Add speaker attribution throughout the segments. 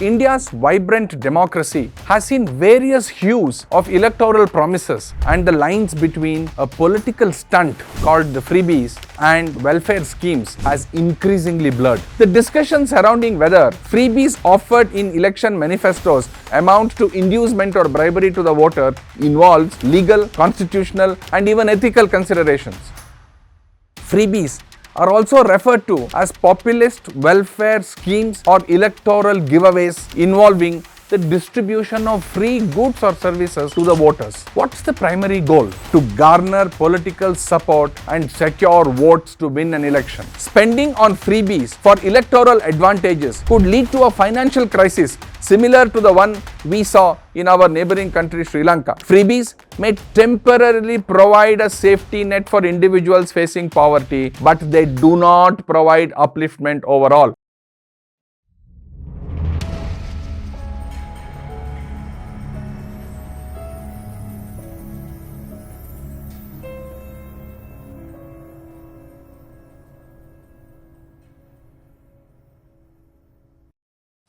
Speaker 1: India's vibrant democracy has seen various hues of electoral promises, and the lines between a political stunt called the Freebies and welfare schemes has increasingly blurred. The discussion surrounding whether freebies offered in election manifestos amount to inducement or bribery to the voter involves legal, constitutional, and even ethical considerations. Freebies are also referred to as populist welfare schemes or electoral giveaways involving the distribution of free goods or services to the voters. What's the primary goal? To garner political support and secure votes to win an election. Spending on freebies for electoral advantages could lead to a financial crisis similar to the one we saw in our neighboring country Sri Lanka. Freebies may temporarily provide a safety net for individuals facing poverty, but they do not provide upliftment overall.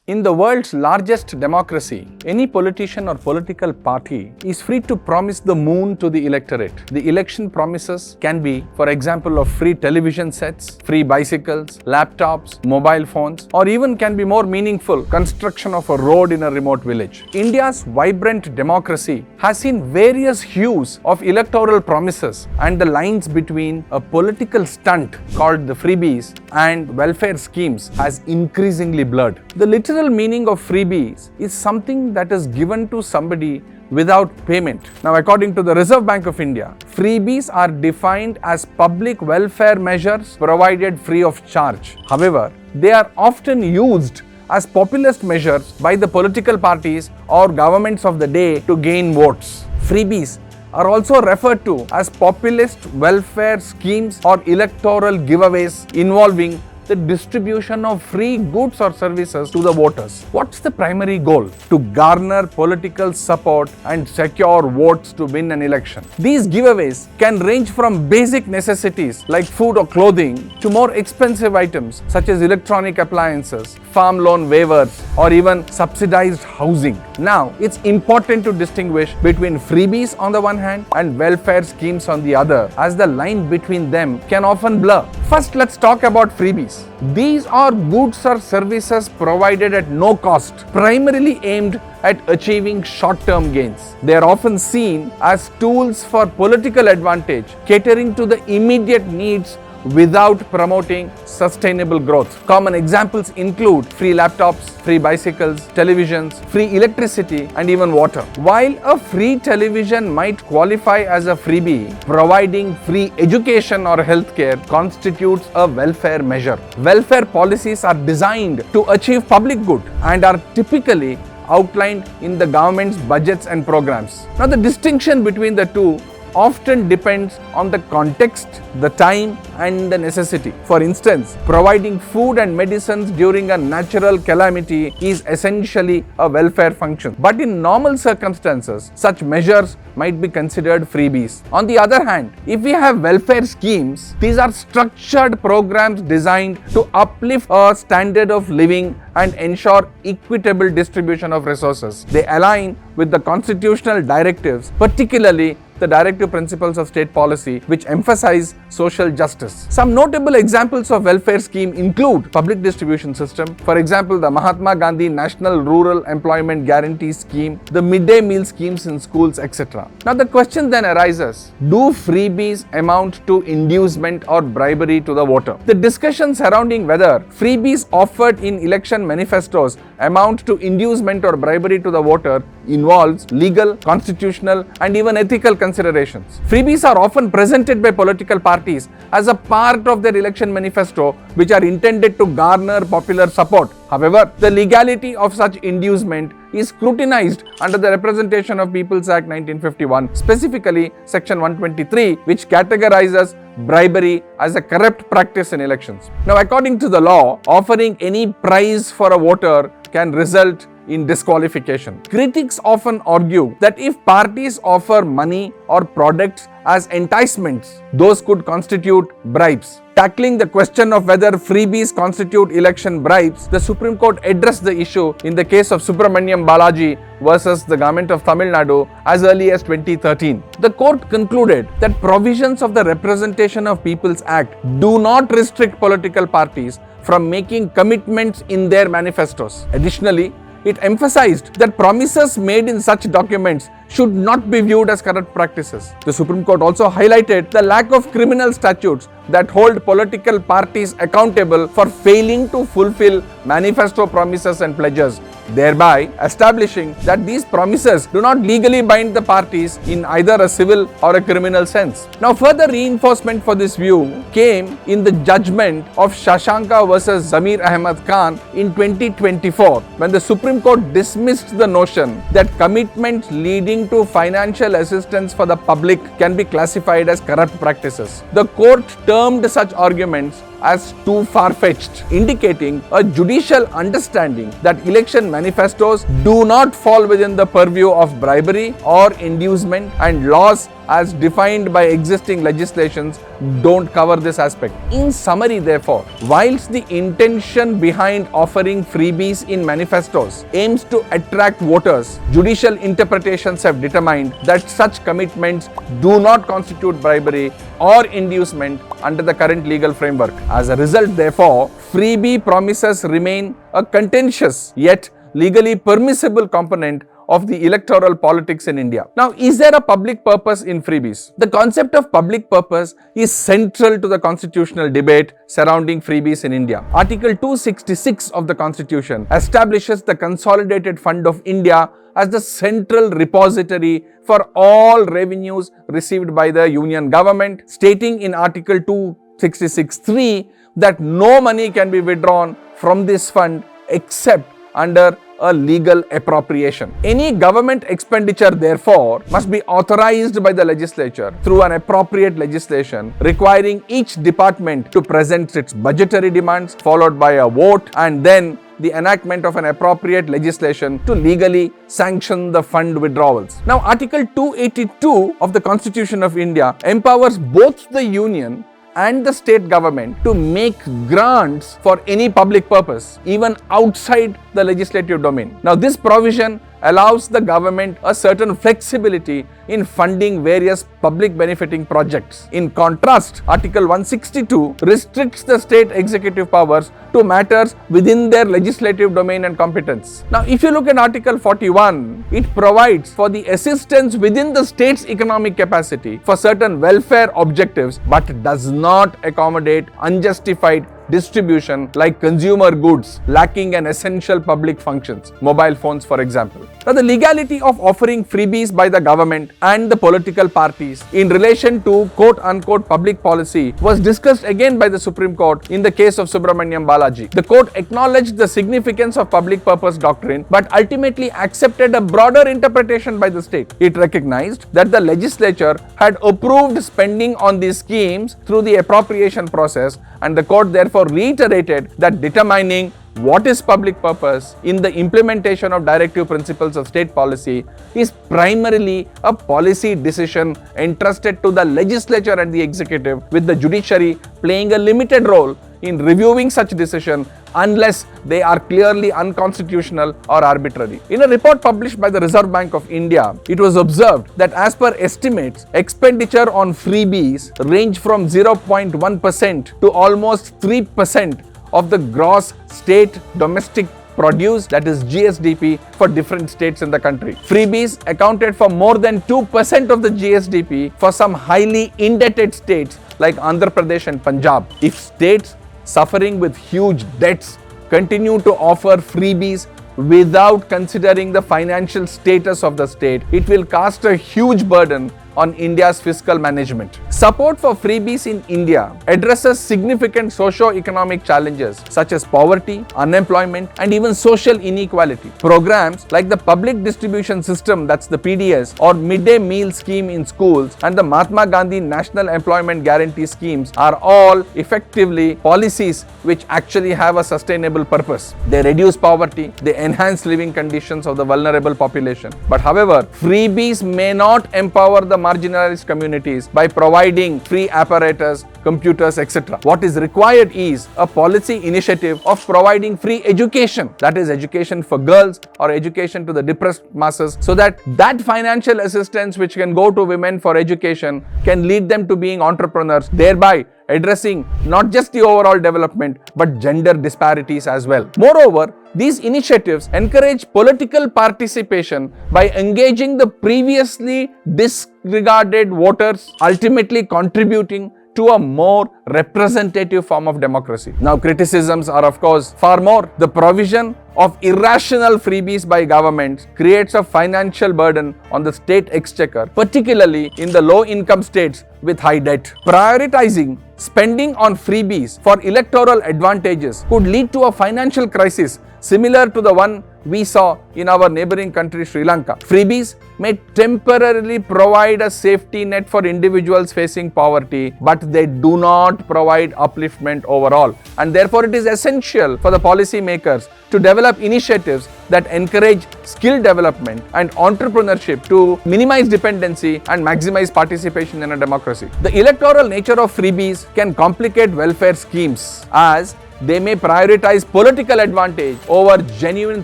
Speaker 1: In the world's largest democracy, any politician or political party is free to promise the moon to the electorate. The election promises can be, for example, of free television sets, free bicycles, laptops, mobile phones, or even can be more meaningful, construction of a road in a remote village. India's vibrant democracy has seen various hues of electoral promises, and the lines between a political stunt called the Freebies and welfare schemes has increasingly blurred. The literal meaning of freebies is something that is given to somebody without payment. Now, according to the Reserve Bank of India, freebies are defined as public welfare measures provided free of charge. However, they are often used as populist measures by the political parties or governments of the day to gain votes. Freebies are also referred to as populist welfare schemes or electoral giveaways involving the distribution of free goods or services to the voters. What's the primary goal? To garner political support and secure votes to win an election. These giveaways can range from basic necessities like food or clothing to more expensive items such as electronic appliances, farm loan waivers, or even subsidized housing. Now, it's important to distinguish between freebies on the one hand and welfare schemes on the other, as the line between them can often blur. First, let's talk about freebies. These are goods or services provided at no cost, primarily aimed at achieving short-term gains. They are often seen as tools for political advantage, catering to the immediate needs without promoting sustainable growth. Common examples include free laptops, free bicycles, televisions, free electricity, and even water. While a free television might qualify as a freebie, providing free education or healthcare constitutes a welfare measure. Welfare policies are designed to achieve public good and are typically outlined in the government's budgets and programs. Now, the distinction between the two often depends on the context, the time, and the necessity. For instance, providing food and medicines during a natural calamity is essentially a welfare function. But in normal circumstances, such measures might be considered freebies. On the other hand, if we have welfare schemes, these are structured programs designed to uplift a standard of living and ensure equitable distribution of resources. They align with the constitutional directives, particularly the directive principles of state policy, which emphasize social justice. Some notable examples of welfare scheme include public distribution system, for example, the Mahatma Gandhi National Rural Employment Guarantee Scheme, the midday meal schemes in schools, etc. Now, the question then arises, do freebies amount to inducement or bribery to the voter? The discussion surrounding whether freebies offered in election manifestos amount to inducement or bribery to the voter involves legal, constitutional, and even ethical considerations. Freebies are often presented by political parties as a part of their election manifesto, which are intended to garner popular support. However, the legality of such inducement is scrutinized under the Representation of People's Act 1951, specifically Section 123, which categorizes bribery as a corrupt practice in elections. Now, according to the law, offering any prize for a voter can result in disqualification. Critics often argue that if parties offer money or products as enticements, those could constitute bribes. Tackling the question of whether freebies constitute election bribes, the Supreme Court addressed the issue in the case of Subramaniam Balaji versus the government of Tamil Nadu as early as 2013. The court concluded that provisions of the Representation of People's Act do not restrict political parties from making commitments in their manifestos. Additionally, it emphasized that promises made in such documents should not be viewed as corrupt practices. The Supreme Court also highlighted the lack of criminal statutes that hold political parties accountable for failing to fulfill manifesto promises and pledges, thereby establishing that these promises do not legally bind the parties in either a civil or a criminal sense. Now, further reinforcement for this view came in the judgment of Shashanka versus Zamir Ahmad Khan in 2024, when the Supreme Court dismissed the notion that commitments leading to financial assistance for the public can be classified as corrupt practices. The court termed such arguments as too far-fetched, indicating a judicial understanding that election manifestos do not fall within the purview of bribery or inducement, and laws as defined by existing legislations don't cover this aspect. In summary, therefore, whilst the intention behind offering freebies in manifestos aims to attract voters, judicial interpretations have determined that such commitments do not constitute bribery or inducement under the current legal framework. As a result, therefore, freebie promises remain a contentious yet legally permissible component of the electoral politics in India. Now, is there a public purpose in freebies? The concept of public purpose is central to the constitutional debate surrounding freebies in India. Article 266 of the Constitution establishes the Consolidated Fund of India as the central repository for all revenues received by the union government, stating in Article 266(3) that no money can be withdrawn from this fund except under a legal appropriation. Any government expenditure, therefore, must be authorized by the legislature through an appropriate legislation, requiring each department to present its budgetary demands, followed by a vote, and then the enactment of an appropriate legislation to legally sanction the fund withdrawals. Now, Article 282 of the Constitution of India empowers both the union and the state government to make grants for any public purpose, even outside the legislative domain. Now, this provision allows the government a certain flexibility in funding various public benefiting projects. In contrast, Article 162 restricts the state executive powers to matters within their legislative domain and competence. Now, if you look at Article 41, it provides for the assistance within the state's economic capacity for certain welfare objectives, but does not accommodate unjustified distribution like consumer goods lacking an essential public functions, mobile phones for example. Now, the legality of offering freebies by the government and the political parties in relation to quote-unquote public policy was discussed again by the Supreme Court in the case of Subramaniam Balaji. The court acknowledged the significance of public purpose doctrine but ultimately accepted a broader interpretation by the state. It recognized that the legislature had approved spending on these schemes through the appropriation process, and the court therefore reiterated that determining what is public purpose in the implementation of directive principles of state policy is primarily a policy decision entrusted to the legislature and the executive, with the judiciary playing a limited role in reviewing such decision unless they are clearly unconstitutional or arbitrary. In a report published by the Reserve Bank of India, it was observed that as per estimates, expenditure on freebies range from 0.1% to almost 3% of the gross state domestic produce, that is GSDP, for different states in the country. Freebies accounted for more than 2% of the GSDP for some highly indebted states like Andhra Pradesh and Punjab. If states suffering with huge debts continue to offer freebies without considering the financial status of the state, it will cast a huge burden on India's fiscal management. Support for freebies in India addresses significant socio-economic challenges such as poverty, unemployment, and even social inequality. Programs like the Public Distribution System, that's the PDS, or midday meal scheme in schools, and the Mahatma Gandhi National Employment Guarantee schemes are all effectively policies which actually have a sustainable purpose. They reduce poverty, they enhance living conditions of the vulnerable population. But however, freebies may not empower the marginalized communities by providing free apparatus, computers, etc. What is required is a policy initiative of providing free education, that is education for girls or education to the depressed masses, so that financial assistance which can go to women for education can lead them to being entrepreneurs, thereby addressing not just the overall development but gender disparities as well. Moreover, these initiatives encourage political participation by engaging the previously disregarded voters, ultimately contributing to a more representative form of democracy. Now, criticisms are of course far more. The provision of irrational freebies by governments creates a financial burden on the state exchequer, particularly in the low-income states with high debt. Prioritizing spending on freebies for electoral advantages could lead to a financial crisis similar to the one we saw in our neighboring country Sri Lanka. Freebies may temporarily provide a safety net for individuals facing poverty, but they do not provide upliftment overall. And therefore, it is essential for the policy makers to develop initiatives that encourage skill development and entrepreneurship to minimize dependency and maximize participation in a democracy. The electoral nature of freebies can complicate welfare schemes, as they may prioritize political advantage over genuine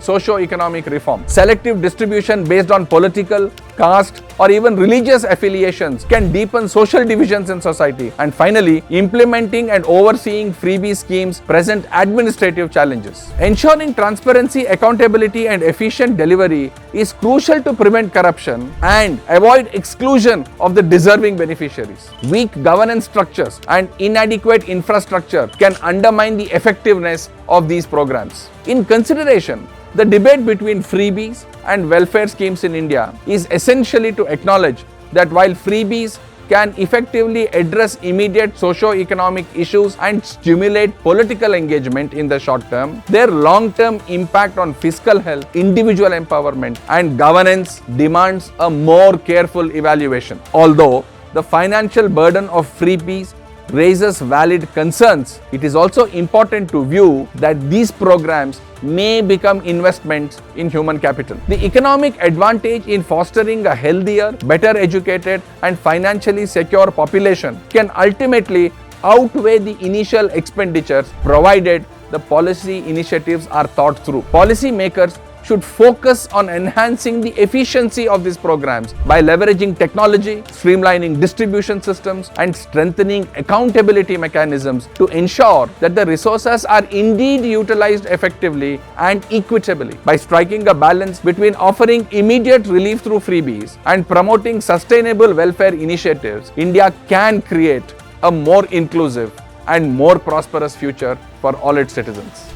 Speaker 1: socio-economic reform. Selective distribution based on political, caste, or even religious affiliations can deepen social divisions in society. And finally, implementing and overseeing freebie schemes present administrative challenges. Ensuring transparency, accountability, and efficient delivery is crucial to prevent corruption and avoid exclusion of the deserving beneficiaries. Weak governance structures and inadequate infrastructure can undermine the effectiveness of these programs. In consideration, the debate between freebies and welfare schemes in India is essentially to acknowledge that while freebies can effectively address immediate socio-economic issues and stimulate political engagement in the short term, their long-term impact on fiscal health, individual empowerment, and governance demands a more careful evaluation. Although the financial burden of freebies raises valid concerns, it is also important to view that these programs may become investments in human capital. The economic advantage in fostering a healthier, better educated, and financially secure population can ultimately outweigh the initial expenditures, provided the policy initiatives are thought through. Policy makers should focus on enhancing the efficiency of these programs by leveraging technology, streamlining distribution systems, and strengthening accountability mechanisms to ensure that the resources are indeed utilized effectively and equitably. By striking a balance between offering immediate relief through freebies and promoting sustainable welfare initiatives, India can create a more inclusive and more prosperous future for all its citizens.